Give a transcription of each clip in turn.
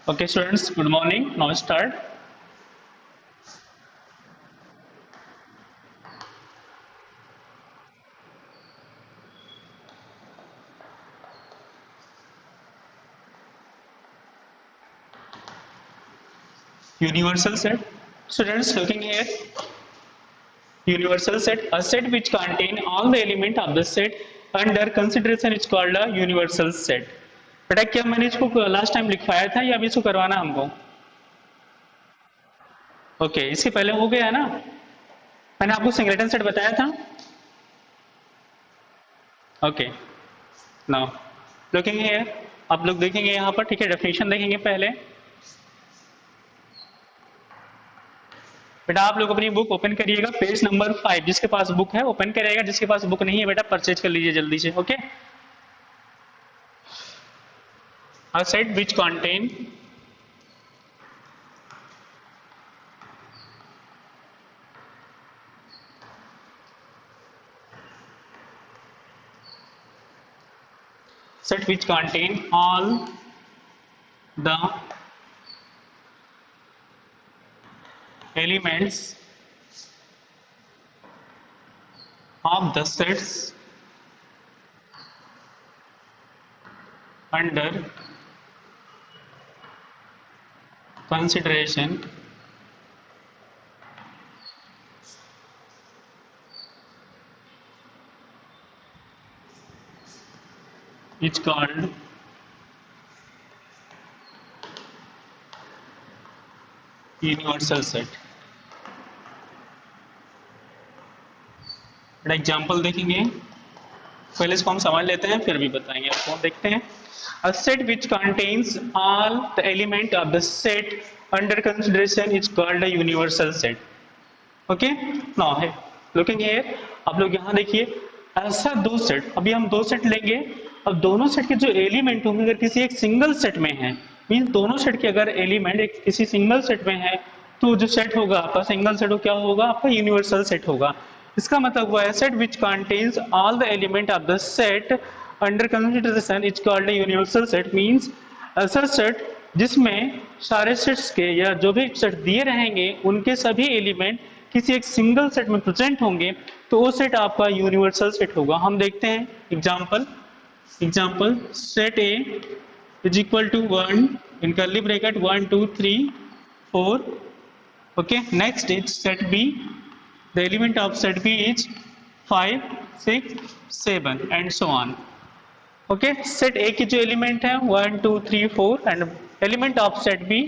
Okay, students, good morning. Now start. Universal set. Students, looking here. Universal set, a set which contain all the element of the set under consideration is called a universal set. बेटा क्या मैंने इसको last time लिखवाया था या अभी इसको करवाना हमको? ओके, इसके पहले हो गया है ना? मैंने आपको सिंगलेटन सेट बताया था. ओके, नाउ लुकिंग हियर, आप लोग देखेंगे यहाँ पर, ठीक है, डेफिनेशन देखेंगे पहले. बेटा आप लोग अपनी बुक ओपन करिएगा, पेज नंबर 5. जिसके पास बुक है ओपन करिएगा, जिसके पास बुक नहीं है बेटा परचेज कर लीजिए जल्दी से. Okay, a set which contain all the elements of the sets under consideration is called universal set. Example देखेंगे, पहले इसको हम समझ लेते हैं फिर भी बताएंगे आपको. देखते हैं. A set which contains all the element of the set under consideration is called a universal set. Okay, now looking here, आप लोग यहाँ देखिए, ऐसा दो सेट, अभी हम दो सेट लेंगे. अब दोनों सेट के जो एलिमेंट होंगे अगर किसी एक सिंगल सेट में है, मीन दोनों सेट के अगर एलिमेंट एक किसी सिंगल सेट में है, तो जो सेट होगा आपका सिंगल सेट हो क्या होगा आपका यूनिवर्सल सेट होगा. इसका मतलब हुआ है set which contains all the element of the set under consideration is called universal set. Means ऐसा सेट जिसमें सारे सेट्स के या जो भी सेट दिए रहेंगे उनके सभी एलिमेंट किसी एक सिंगल सेट में प्रेजेंट होंगे, तो वो सेट आपका यूनिवर्सल सेट होगा. हम देखते हैं example set A is equal to 1 in curly bracket 1 2 3 4. Okay, next is set B, the element of set B is 5 6 7 and so on. Okay, set A की जो एलिमेंट है 1 2 3 4 and element of set B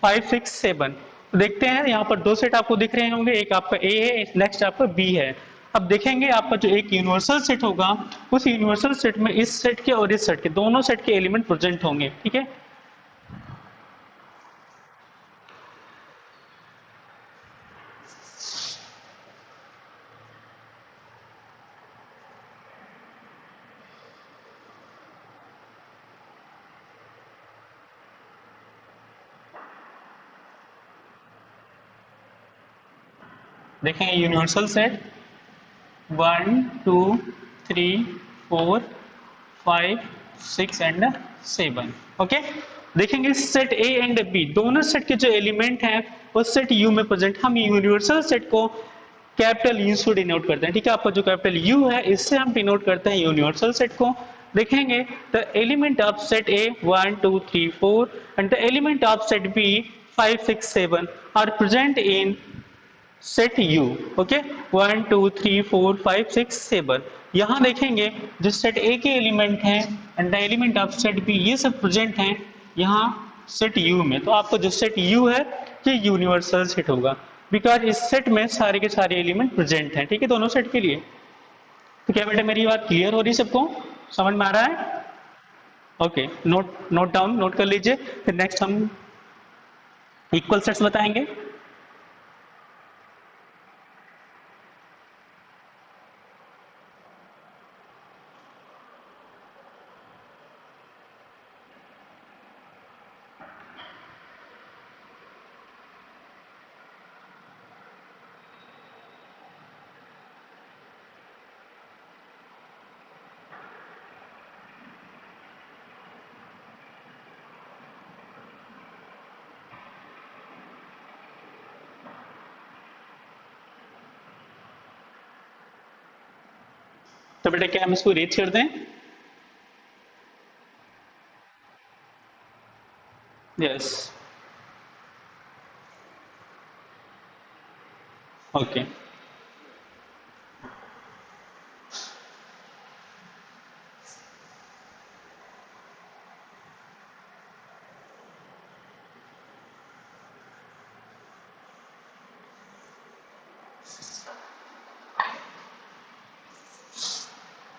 5 6 7. देखते हैं यहाँ पर दो set आपको दिख रहे होंगे, एक आपका ए है, नेक्स्ट आपका बी है. अब देखेंगे आपका जो एक यूनिवर्सल सेट होगा, उस यूनिवर्सल सेट में इस सेट के और इस सेट के दोनों सेट के एलिमेंट प्रेजेंट होंगे. ठीक है, देखेंगे यूनिवर्सल सेट 1 2 3 4 5 6 एंड 7. ओके, देखेंगे सेट ए एंड बी दोनों सेट के जो एलिमेंट हैं वो सेट यू में प्रेजेंट. हम यूनिवर्सल सेट को कैपिटल यू से डिनोट करते हैं. ठीक है, आपका जो कैपिटल यू है इससे हम डिनोट करते हैं यूनिवर्सल सेट को. देखेंगे the element of set A 1 2 3 4 and the element of set B 5 6 7 are present in set U. Okay, 1 2 3 4 5 6 7. यहां देखेंगे जो सेट ए के एलिमेंट हैं and the element of set B ये सब प्रेजेंट हैं यहाँ सेट यू में. तो आपका जो सेट यू है ये यूनिवर्सल सेट होगा, बिकॉज इस सेट में सारे के सारे एलिमेंट प्रेजेंट हैं. ठीक है, दोनों सेट के लिए. तो क्या बेटा मेरी बात क्लियर हो रही है, सबको समझ में आ रहा है? ओके, नोट डाउन, नोट कर लीजिए. फिर नेक्स्ट हम इक्वल सेट्स बताएंगे. तो बेटा क्या हम इसको रेज कर दें? Yes, okay.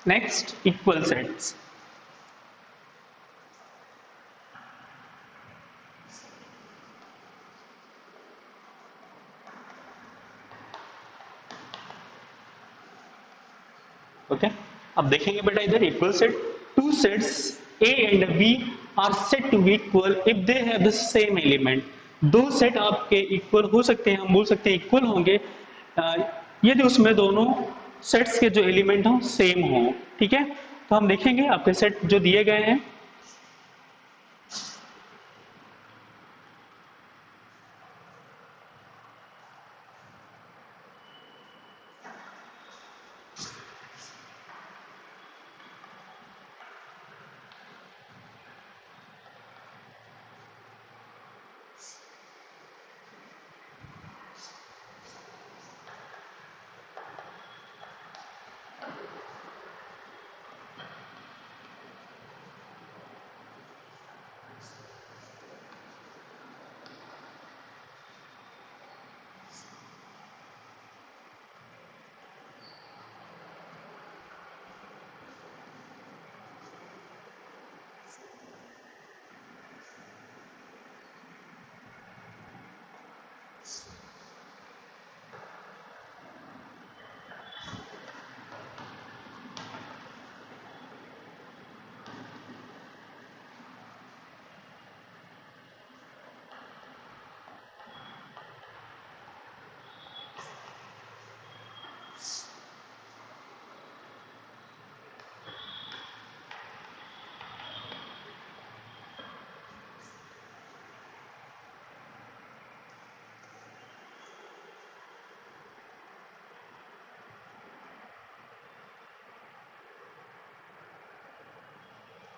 Next equal sets. Okay, अब देखेंगे बेटा इधर equal set, two sets A and B are said to be equal if they have the same element. दो सेट आपके इक्वल हो सकते हैं, हम बोल सकते हैं इक्वल होंगे यदि उसमें दोनों सेट्स के जो एलिमेंट हों सेम हो। ठीक है, तो हम देखेंगे आपके सेट जो दिए गए हैं।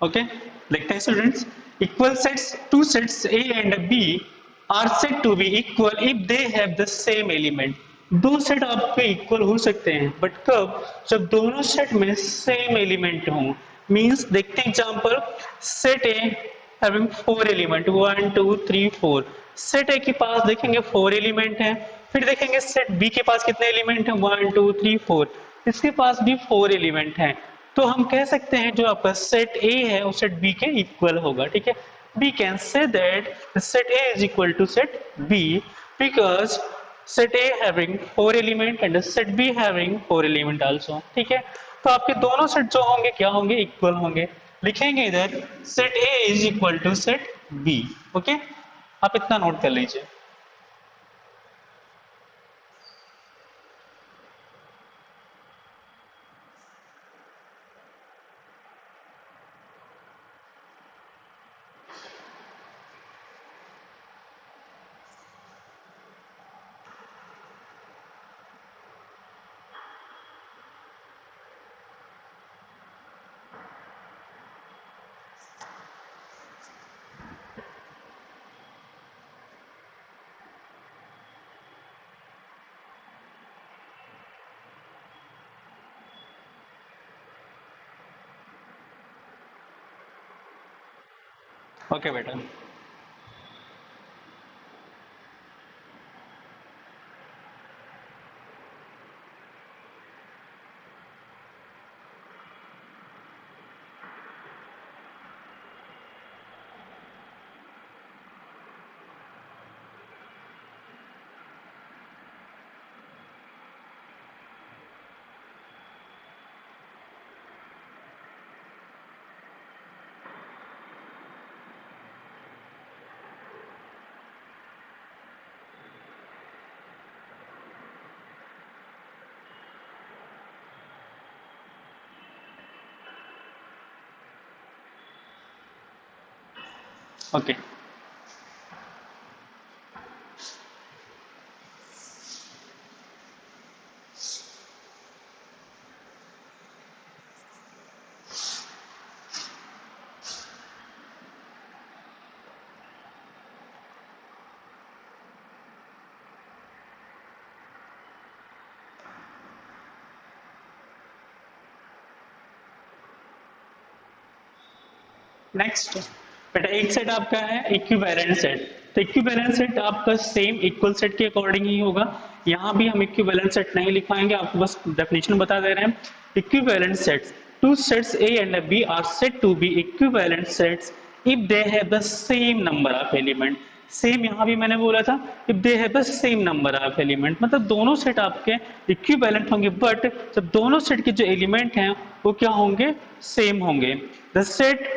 ओके, देखते हैं students. Equal sets, two sets A and B are said to be equal if they have the same element. दो सेट आपके इक्वल हो सकते हैं बट कब? जब दोनों सेट में सेम एलिमेंट हों। मींस देखते हैं एग्जांपल, सेट ए हैविंग फोर एलिमेंट 1 2 3 4। सेट ए के पास देखेंगे फोर एलिमेंट हैं, फिर देखेंगे सेट बी के पास कितने एलिमेंट हैं 1 2 3 4, इसके पास भी फोर एलिमेंट हैं। तो हम कह सकते हैं जो आपका सेट ए है वो सेट बी के इक्वल होगा। ठीक है, we can say that set A is equal to set B because set A having four element and set B having four element also। ठीक है, तो आपके दोनों सेट जो होंगे क्या होंगे? इक्वल होंगे। लिखेंगे इधर set A is equal to set B। Okay, आप इतना नोट कर लीजिए। ओके बेटा, ओके नेक्स्ट बेटा एक सेट आपका है इक्विवेलेंट सेट। तो इक्विवेलेंट सेट आपका सेम इक्वल सेट के अकॉर्डिंग ही होगा। यहाँ भी हम इक्विवेलेंट सेट नहीं लिखवाएंगे, आपको बस डेफिनेशन बता दे रहे हैं। Equivalent sets, two sets A and B are said to be equivalent sets if they have the same number of element। Same यहाँ भी मैंने बोला था if they have the same number of element, मतलब दोनों सेट आपके equivalent होंगे, but जब दोनों सेट के जो एलिमेंट हैं वो क्या होंगे, सेम होंगे। द सेट,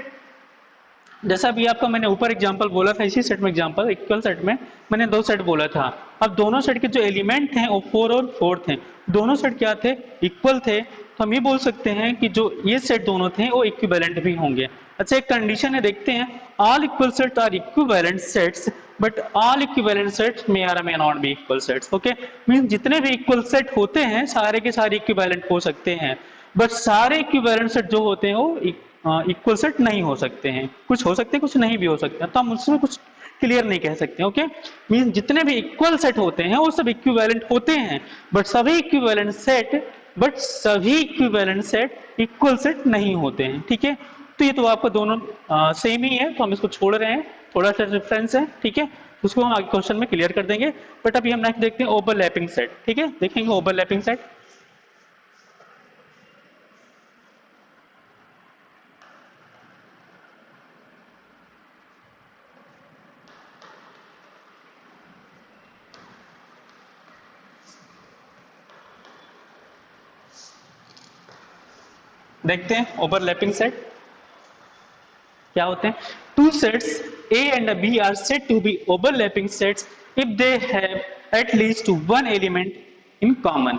जैसा अभी आपका मैंने ऊपर एग्जांपल बोला था, इसी सेट में एग्जांपल इक्वल सेट में मैंने दो सेट बोला था। अब दोनों सेट के जो एलिमेंट हैं वो 4 और 4 थे, दोनों सेट क्या थे, इक्वल थे। तो हम ये बोल सकते हैं कि जो ये सेट दोनों थे वो इक्विवेलेंट भी होंगे। अच्छा एक कंडीशन है, देखते हैं, all equal sets are equivalent sets but all equivalent sets may or may not be equal sets. Okay, means जितने भी इक्वल सेट होते हैं सारे के सारे इक्विवेलेंट हो सकते हैं, बट सारे इक्विवेलेंट सेट जो होते हैं वो इक्वल सेट नहीं हो सकते हैं। कुछ हो सकते हैं, कुछ नहीं भी हो सकते हैं, तो हम उसमें कुछ क्लियर नहीं कह सकते। ओके, मींस जितने भी इक्वल सेट होते हैं वो सब इक्विवेलेंट होते हैं, बट सभी इक्विवेलेंट सेट इक्वल सेट नहीं होते हैं। ठीक है, तो ये तो आपका दोनों सेम ही है, तो हम इसको छोड़ रहे हैं, थोड़ा सा डिफरेंस है। ठीक है, उसको हम आगे क्वेश्चन में क्लियर कर देंगे। बट अभी हम नेक्स्ट देखते हैं ओवरलैपिंग सेट। ठीक है, देखेंगे ओवरलैपिंग सेट। देखते हैं ओवरलैपिंग सेट क्या होते हैं। Two sets A and B are said to be overlapping sets if they have at least one element in common।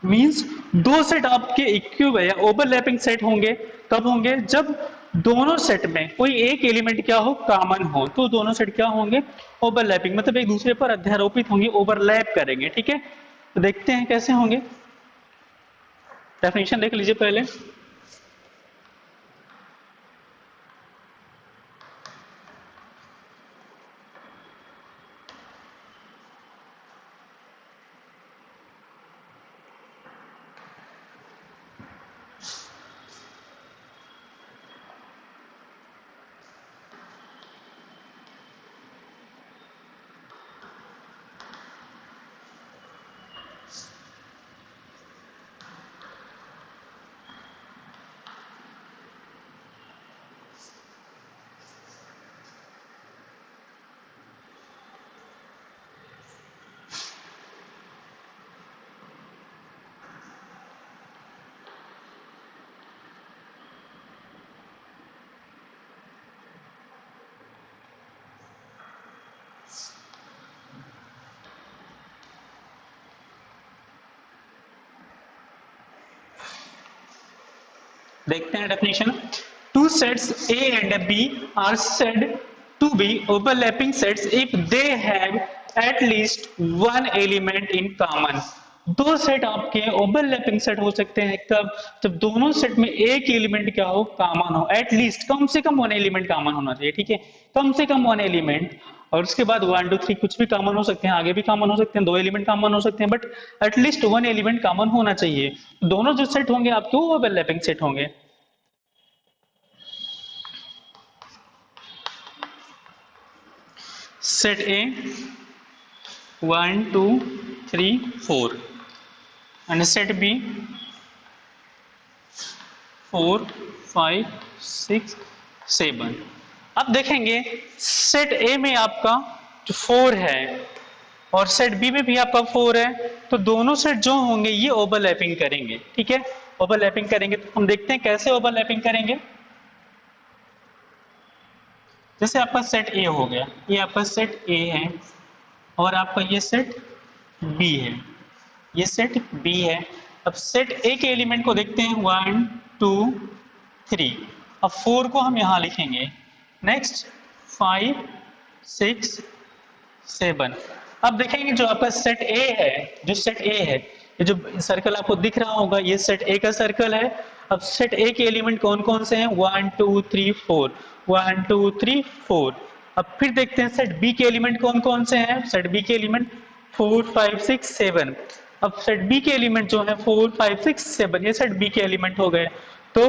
Means दो सेट आपके इक्विव या ओवरलैपिंग सेट होंगे, कब होंगे, जब दोनों सेट में कोई एक एलिमेंट क्या हो, कॉमन हो, तो दोनों सेट क्या होंगे, ओवरलैपिंग, मतलब एक दूसरे पर अध्यारोपित होंगे, ओवरलैप करेंगे। ठीक है, तो देखते हैं कैसे होंगे। डेफिनेशन देख लीजिए पहले। देखते हैं definition. Two sets A and B are said to be overlapping sets if they have at least one element in common। दो सेट आपके ओवरलैपिंग सेट हो सकते हैं कब, जब दोनों सेट में एक एलिमेंट क्या हो, कॉमन हो, एटलीस्ट कम से कम वन एलिमेंट कॉमन होना चाहिए। ठीक है, कम से कम वन एलिमेंट, और उसके बाद 1 2 3 कुछ भी कॉमन हो सकते हैं, आगे भी कॉमन हो सकते हैं, दो एलिमेंट कॉमन हो सकते हैं, but at least one element common होना चाहिए। दोनों जो सेट होंगे आपके वो ओवरलैपिंग सेट होंगे। Set A 1 2 3 4 and set B 4 5 6 7। अब देखेंगे सेट A में आपका जो 4 है और सेट B में भी आपका 4 है, तो दोनों सेट जो होंगे ये ओवरलैपिंग करेंगे। ठीक है, ओवरलैपिंग करेंगे, तो हम देखते हैं कैसे ओवरलैपिंग करेंगे। जैसे आपका सेट A हो गया, ये आपका सेट A है और आपका ये सेट B है, ये सेट B है। अब सेट A के एलिमेंट को देखते हैं 1 2 3, अब 4 को हम यहां लिखेंगे, नेक्स्ट 5 6 7। अब देखेंगे जो आपका सेट A है, जो सेट A है, ये जो सर्कल आपको दिख रहा होगा ये सेट A का सर्कल है। अब सेट A के एलिमेंट कौन कौन से हैं, 1 2 3 4, 1 2 3 4। अब फिर देखते हैं सेट B के एलिमेंट कौन कौन से हैं, सेट B के एलिमेंट 4 5 6 7। अब सेट B के एलिमेंट जो है 4 5 6 7, ये सेट B के एलिमेंट हो गए। तो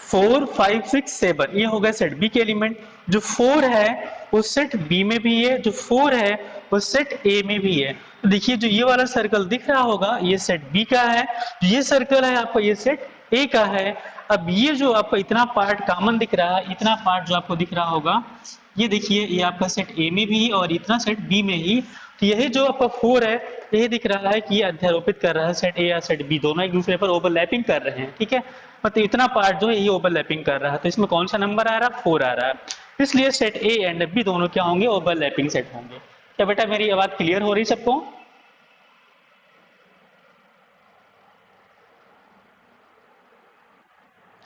4 5 6 7 ये हो गया सेट बी के एलिमेंट। जो 4 है वो सेट बी में भी है, जो 4 है वो सेट ए में भी है। तो देखिए जो ये वाला सर्कल दिख रहा होगा ये सेट बी का है, ये सर्कल है आपका ये सेट ए का है। अब ये जो आपको इतना पार्ट कॉमन दिख रहा है, इतना पार्ट जो आपको दिख रहा होगा, ये देखिए ये आपका सेट ए में भी है और इतना सेट बी में ही। तो यही जो आपका 4 है ये दिख रहा है कि ये अध्यारोपित कर रहा है सेट ए या सेट बी, दोनों एक दूसरे पर ओवरलैपिंग कर रहे हैं, ठीक है। मतलब इतना पार्ट जो है ये ओवरलैपिंग कर रहा है। तो इसमें कौन सा नंबर आ रहा है? 4 आ रहा है। इसलिए सेट ए एंड बी दोनों क्या होंगे? ओवरलैपिंग सेट होंगे। क्या बेटा मेरी आवाज क्लियर हो रही सबको?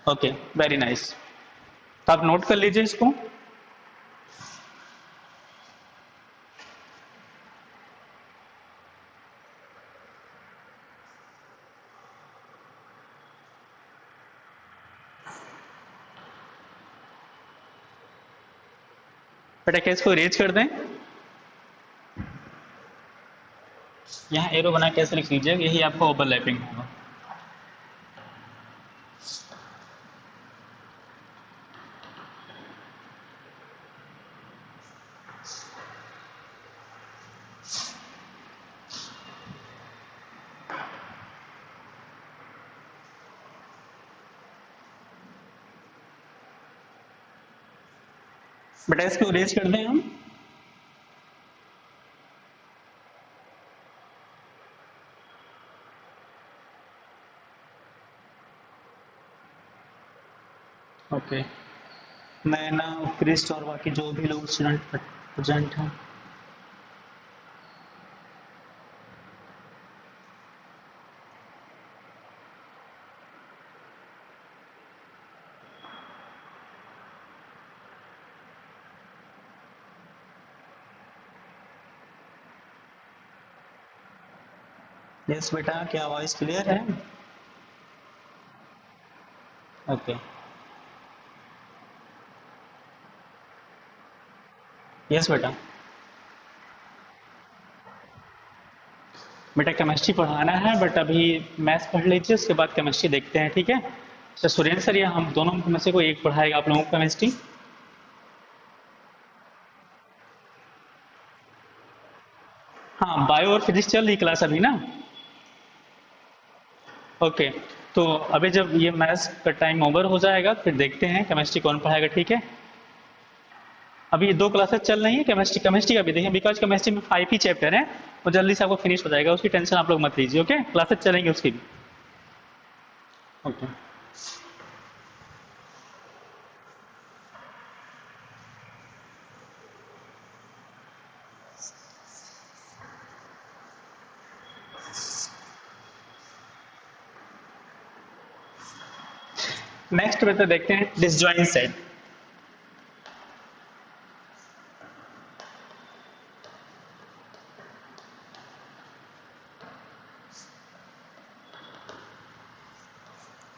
Okay, very nice. तो आप नोट कर लीजिए इसको। बेटा क्या इसको रेज कर दें? यहाँ एरो बना कैसे लिख लीजिए, यही आपका ओवरलैपिंग होगा। बेटा इसको रेज कर दें हम। ओके, मैं ना क्रिस्ट और बाकी जो भी लोग स्टूडेंट प्रेजेंट हैं यस बेटा, क्या वॉइस क्लियर है? ओके यस बेटा। बेटा केमिस्ट्री पढ़ाना है बट अभी मैथ्स पढ़ लीजिए, उसके बाद केमिस्ट्री देखते हैं, ठीक है। तो सुरेंद्र सर या हम दोनों में से कोई एक पढ़ाएगा आप लोगों को केमिस्ट्री? हाँ, बायो और फिजिक्स चल रही क्लास अभी ना। ओके, तो अभी जब ये मैथ्स का टाइम ओवर हो जाएगा फिर देखते हैं केमिस्ट्री कौन पढ़ाएगा, ठीक है। अभी 2 क्लासेस चल रही है केमिस्ट्री, केमिस्ट्री का भी देखें बिकॉज केमिस्ट्री में 5 ही चैप्टर है और जल्दी से आपको फिनिश हो जाएगा, उसकी टेंशन आप लोग मत लीजिए। ओके, क्लासेस चलेंगे उसकी भी। ओके नेक्स्ट मेथड देखते हैं disjoint set.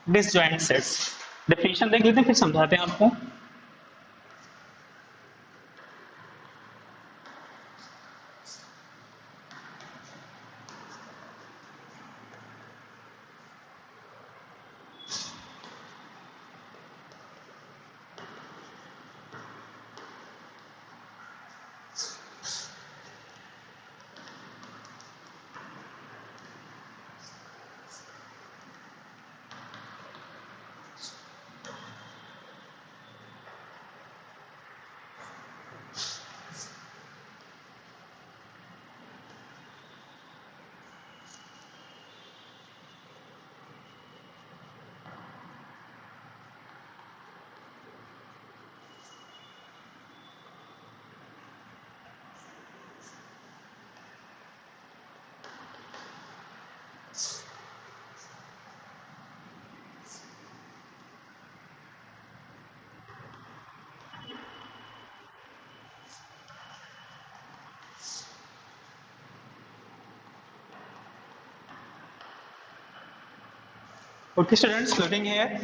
Disjoint sets definition देख लेते हैं फिर समझाते हैं आपको। Okay students, looking here,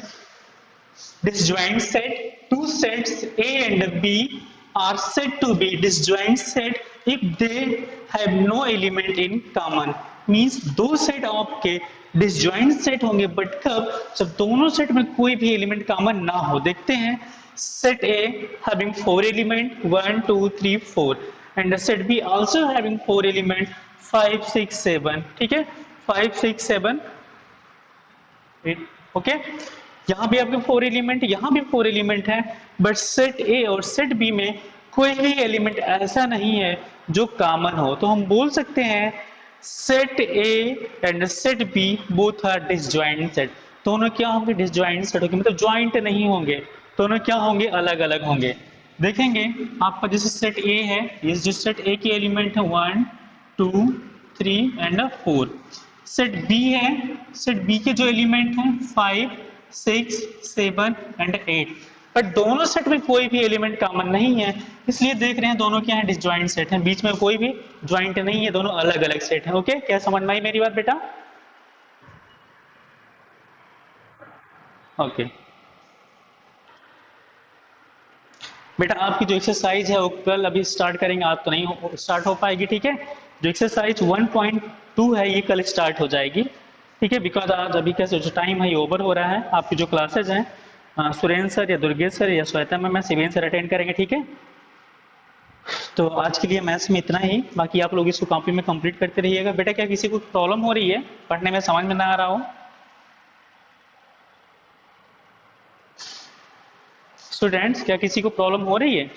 disjoint set, two sets A and B are said to be disjoint set if they have no element in common. Means दो सेट आपके disjoint set होंगे, बट कब, जब दोनों सेट में कोई भी एलिमेंट कॉमन ना हो। देखते हैं, set A having 4 element 1 2 3 4 and set be also having 4 element 5 6 7, ठीक है, 5 6 7 8, ओके। यहाँ भी आपके 4 एलिमेंट, यहाँ भी 4 एलिमेंट है, बट सेट ए और सेट बी में कोई भी एलिमेंट ऐसा नहीं है जो कॉमन हो। तो हम बोल सकते हैं set A and set B both are disjoint set. दोनों क्या होंगे, डिसजॉइंट सेट होंगे, मतलब ज्वाइंट नहीं होंगे, दोनों क्या होंगे, अलग अलग होंगे। देखेंगे आपका जैसे सेट ए है, ये जो सेट ए की एलिमेंट है 1 2 3 एंड 4। सेट बी है, सेट बी के जो एलिमेंट हैं 5 6 7 एंड 8, बट दोनों सेट में कोई भी एलिमेंट कॉमन नहीं है, इसलिए देख रहे हैं दोनों क्या है, डिसजॉइंट सेट हैं, बीच में कोई भी ज्वाइंट नहीं है, दोनों अलग अलग सेट हैं। ओके, क्या समझ में आई मेरी बात बेटा? ओके बेटा, आपकी जो एक्सरसाइज है वो कल अभी स्टार्ट करेंगे, आज तो नहीं स्टार्ट हो पाएगी, ठीक है। जो एक्सरसाइज 1.2 है ये कल स्टार्ट हो जाएगी, ठीक है, बिकॉज आज अभी कैसे जो टाइम है ये ओवर हो रहा है। आपकी जो क्लासेज हैं सुरेंद्र सर या दुर्गेश सर या श्वेता मैम, शिवेन सर अटेंड करेंगे, ठीक है। तो आज के लिए मैथ्स में इतना ही, बाकी आप लोग इसको कॉपी में कंप्लीट करते रहिएगा। बेटा क्या किसी को प्रॉब्लम हो रही है, पढ़ने में समझ में ना आ रहा हो? स्टूडेंट्स क्या किसी को प्रॉब्लम हो रही है?